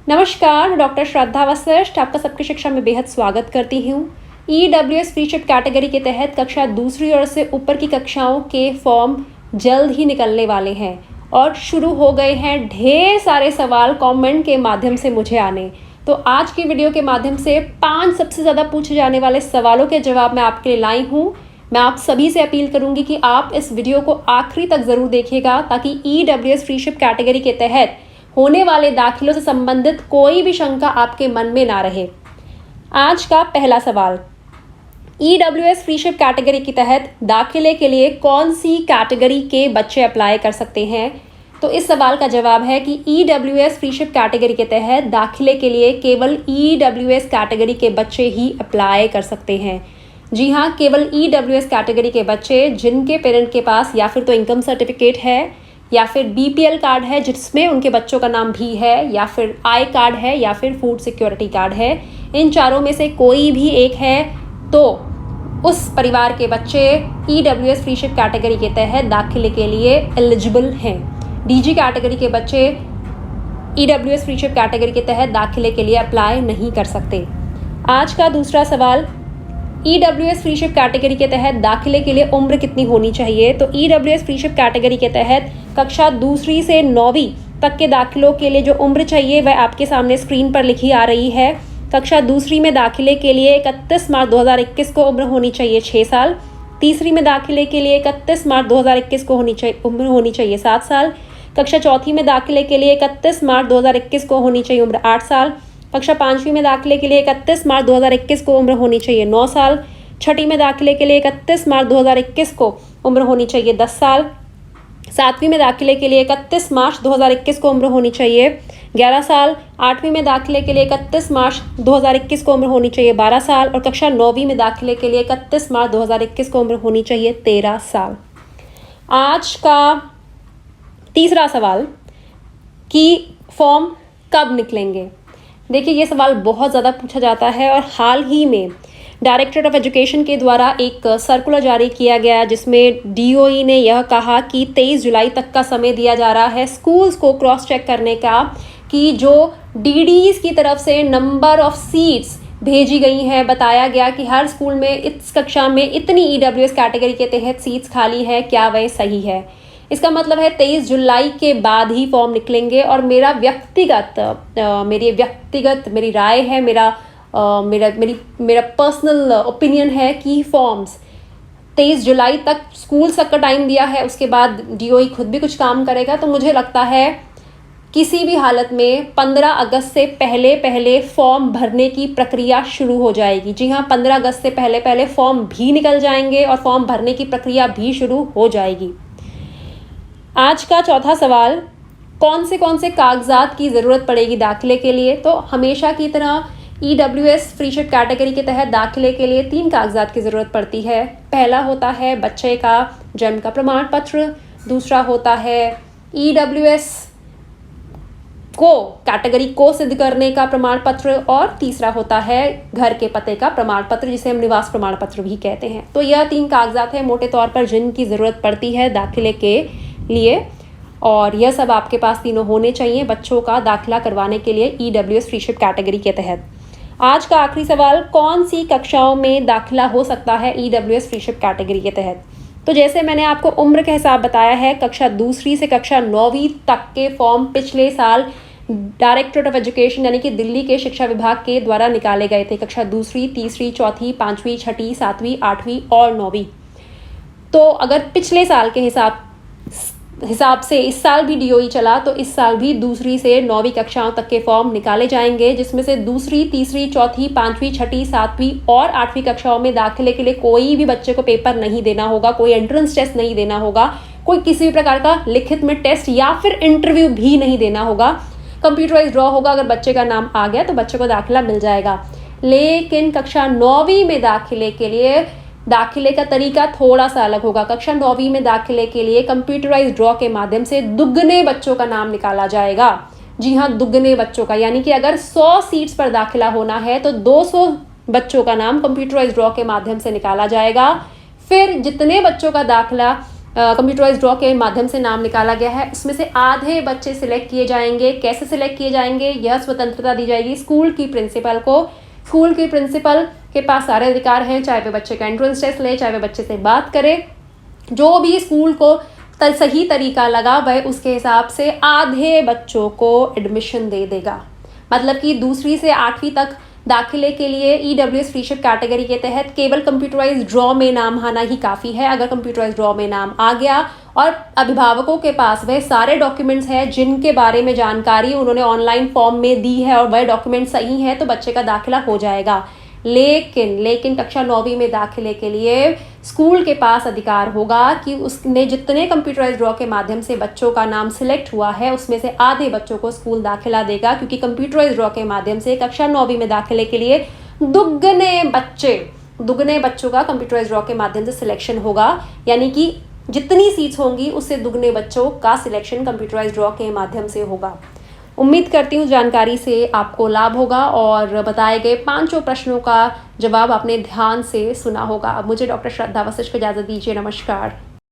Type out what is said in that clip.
नमस्कार, डॉक्टर श्रद्धा वशिष्ठ आपका सबकी शिक्षा में बेहद स्वागत करती हूँ। EWS फ्री शिफ्ट कैटेगरी के तहत कक्षा दूसरी और से ऊपर की कक्षाओं के फॉर्म जल्द ही निकलने वाले हैं और शुरू हो गए हैं ढेर सारे सवाल कमेंट के माध्यम से मुझे आने। तो आज की वीडियो के माध्यम से 5 सबसे ज़्यादा पूछे जाने वाले सवालों के जवाब मैं आपके लिए लाई हूँ। मैं आप सभी से अपील करूँगी कि आप इस वीडियो को आखिरी तक ज़रूर देखिएगा ताकि EWS फ्री शिफ्ट कैटेगरी के तहत होने वाले दाखिलों से संबंधित कोई भी शंका आपके मन में ना रहे। आज का पहला सवाल, EWS फ्री शिफ्ट कैटेगरी के तहत दाखिले के लिए कौन सी कैटेगरी के बच्चे अप्लाई कर सकते हैं? तो इस सवाल का जवाब है कि EWS फ्री शिफ्ट कैटेगरी के तहत दाखिले के लिए केवल EWS कैटेगरी के बच्चे ही अप्लाई कर सकते हैं। जी हाँ, केवल EWS कैटेगरी के बच्चे जिनके पेरेंट के पास या फिर तो इनकम सर्टिफिकेट है या फिर BPL कार्ड है जिसमें उनके बच्चों का नाम भी है, या फिर आई कार्ड है, या फिर फूड सिक्योरिटी कार्ड है, इन चारों में से कोई भी एक है तो उस परिवार के बच्चे EWS फ्री शिफ्ट कैटेगरी के तहत दाखिले के लिए एलिजिबल हैं। DG कैटेगरी के बच्चे EWS फ्री शिफ्ट कैटेगरी के तहत दाखिले के लिए अप्लाई नहीं कर सकते। आज का दूसरा सवाल, EWS फ्री शिफ्ट कैटेगरी के तहत दाखिले के लिए उम्र कितनी होनी चाहिए? तो EWS फ्री शिफ्ट कैटेगरी के तहत कक्षा दूसरी से 9वीं तक के दाखिलों के लिए जो उम्र चाहिए वह आपके सामने स्क्रीन पर लिखी आ रही है। कक्षा दूसरी में दाखिले के लिए 31 मार्च 2021 को उम्र होनी चाहिए 6 साल। तीसरी में दाखिले के लिए 31 मार्च 2021 को उम्र होनी चाहिए 7 साल। कक्षा चौथी में दाखिले के लिए 31 मार्च 2021 को होनी चाहिए उम्र 8 साल। कक्षा 5वीं में दाखिले के लिए 31 मार्च 2021 को उम्र होनी चाहिए 9 साल। छठी में दाखिले के लिए 31 मार्च 2021 को उम्र होनी चाहिए 10 साल। 7वीं में दाखिले के लिए 31 मार्च 2021 को उम्र होनी चाहिए 11 साल। 8वीं में दाखिले के लिए 31 मार्च 2021 को उम्र होनी चाहिए 12 साल। और कक्षा 9वीं में दाखिले के लिए 31 मार्च 2021 को उम्र होनी चाहिए 13 साल। आज का तीसरा सवाल कि फॉर्म कब निकलेंगे? देखिए, ये सवाल बहुत ज़्यादा पूछा जाता है और हाल ही में डायरेक्टरेट ऑफ एजुकेशन के द्वारा एक सर्कुलर जारी किया गया जिसमें DOE ने यह कहा कि 23 जुलाई तक का समय दिया जा रहा है स्कूल्स को क्रॉस चेक करने का कि जो DDs की तरफ से नंबर ऑफ सीट्स भेजी गई हैं, बताया गया कि हर स्कूल में इस कक्षा में इतनी EWS कैटेगरी के तहत सीट्स खाली है, क्या वह सही है? इसका मतलब है 23 जुलाई के बाद ही फॉर्म निकलेंगे। और मेरी राय है, मेरा पर्सनल ओपिनियन है कि फॉर्म्स 23 जुलाई तक स्कूल तक का टाइम दिया है, उसके बाद DOE खुद भी कुछ काम करेगा। तो मुझे लगता है किसी भी हालत में 15 अगस्त से पहले फॉर्म भरने की प्रक्रिया शुरू हो जाएगी। जी हाँ, 15 अगस्त से पहले फॉर्म भी निकल जाएंगे और फॉर्म भरने की प्रक्रिया भी शुरू हो जाएगी। आज का चौथा सवाल, कौन से कागजात की ज़रूरत पड़ेगी दाखिले के लिए? तो हमेशा की तरह EWS फ्री शिफ्ट कैटेगरी के तहत दाखिले के लिए 3 कागजात की ज़रूरत पड़ती है। पहला होता है बच्चे का जन्म का प्रमाण पत्र, दूसरा होता है EWS कैटेगरी को सिद्ध करने का प्रमाण पत्र, और तीसरा होता है घर के पते का प्रमाण पत्र जिसे हम निवास प्रमाण पत्र भी कहते हैं। तो यह 3 कागजात हैं मोटे तौर पर जिनकी ज़रूरत पड़ती है दाखिले के लिए, और यह सब आपके पास तीनों होने चाहिए बच्चों का दाखिला करवाने के लिए EWS फ्री शिफ्ट कैटेगरी के तहत। आज का आखिरी सवाल, कौन सी कक्षाओं में दाखिला हो सकता है EWS फ्री शिफ्ट कैटेगरी के तहत? तो जैसे मैंने आपको उम्र के हिसाब बताया है, कक्षा दूसरी से कक्षा 9वीं तक के फॉर्म पिछले साल डायरेक्टरेट ऑफ एजुकेशन यानी कि दिल्ली के शिक्षा विभाग के द्वारा निकाले गए थे। कक्षा दूसरी, तीसरी, चौथी, 5वीं, 6ठी, 7वीं, 8वीं और 9वीं। तो अगर पिछले साल के हिसाब से इस साल भी DOE चला तो इस साल भी दूसरी से 9वीं कक्षाओं तक के फॉर्म निकाले जाएंगे, जिसमें से दूसरी, तीसरी, चौथी, 5वीं, 6ठी, 7वीं और 8वीं कक्षाओं में दाखिले के लिए कोई भी बच्चे को पेपर नहीं देना होगा, कोई एंट्रेंस टेस्ट नहीं देना होगा, कोई किसी भी प्रकार का लिखित में टेस्ट या फिर इंटरव्यू भी नहीं देना होगा। कंप्यूटराइज ड्रॉ होगा, अगर बच्चे का नाम आ गया तो बच्चे को दाखिला मिल जाएगा। लेकिन कक्षा 9वीं में दाखिले के लिए दाखिले का तरीका थोड़ा सा अलग होगा। कक्षा 9वीं में दाखिले के लिए कंप्यूटराइज ड्रॉ के माध्यम से दुगने बच्चों का नाम निकाला जाएगा। जी हाँ, दुगने बच्चों का, यानी कि अगर 100 सीट्स पर दाखिला होना है तो 200 बच्चों का नाम कंप्यूटराइज ड्रॉ के माध्यम से निकाला जाएगा। फिर जितने बच्चों का दाखिला कंप्यूटराइज ड्रॉ के माध्यम से नाम निकाला गया है, उसमें से आधे बच्चे सिलेक्ट किए जाएंगे। कैसे सिलेक्ट किए जाएंगे, यह स्वतंत्रता दी जाएगी स्कूल की प्रिंसिपल को। स्कूल की प्रिंसिपल के पास सारे अधिकार हैं, चाहे वे बच्चे का एंट्रेंस टेस्ट ले, चाहे वे बच्चे से बात करे। जो भी स्कूल को सही तरीका लगा वह उसके हिसाब से आधे बच्चों को एडमिशन दे देगा। मतलब कि 2वीं से 8वीं तक दाखिले के लिए EWS फ्रीशिप कैटेगरी के तहत केवल कंप्यूटराइज ड्रॉ में नाम आना ही काफ़ी है। अगर कंप्यूटराइज ड्रॉ में नाम आ गया और अभिभावकों के पास वह सारे डॉक्यूमेंट्स हैं जिनके बारे में जानकारी उन्होंने ऑनलाइन फॉर्म में दी है और वह डॉक्यूमेंट सही है, तो बच्चे का दाखिला हो जाएगा। लेकिन कक्षा 9वीं में दाखिले के लिए स्कूल के पास अधिकार होगा कि उसने जितने कंप्यूटराइज ड्रॉ के माध्यम से बच्चों का नाम सिलेक्ट हुआ है उसमें से आधे बच्चों को स्कूल दाखिला देगा, क्योंकि कंप्यूटराइज ड्रॉ के माध्यम से कक्षा 9वीं में दाखिले के लिए दुगने बच्चों का कंप्यूटराइज ड्रॉ के माध्यम से सिलेक्शन होगा। यानी कि जितनी सीट्स होंगी उससे दुगने बच्चों का सिलेक्शन कंप्यूटराइज ड्रॉ के माध्यम से होगा। उम्मीद करती हूँ जानकारी से आपको लाभ होगा और बताए गए 5 प्रश्नों का जवाब आपने ध्यान से सुना होगा। अब मुझे डॉक्टर श्रद्धा वशिष्ठ को इजाज़त दीजिए। नमस्कार।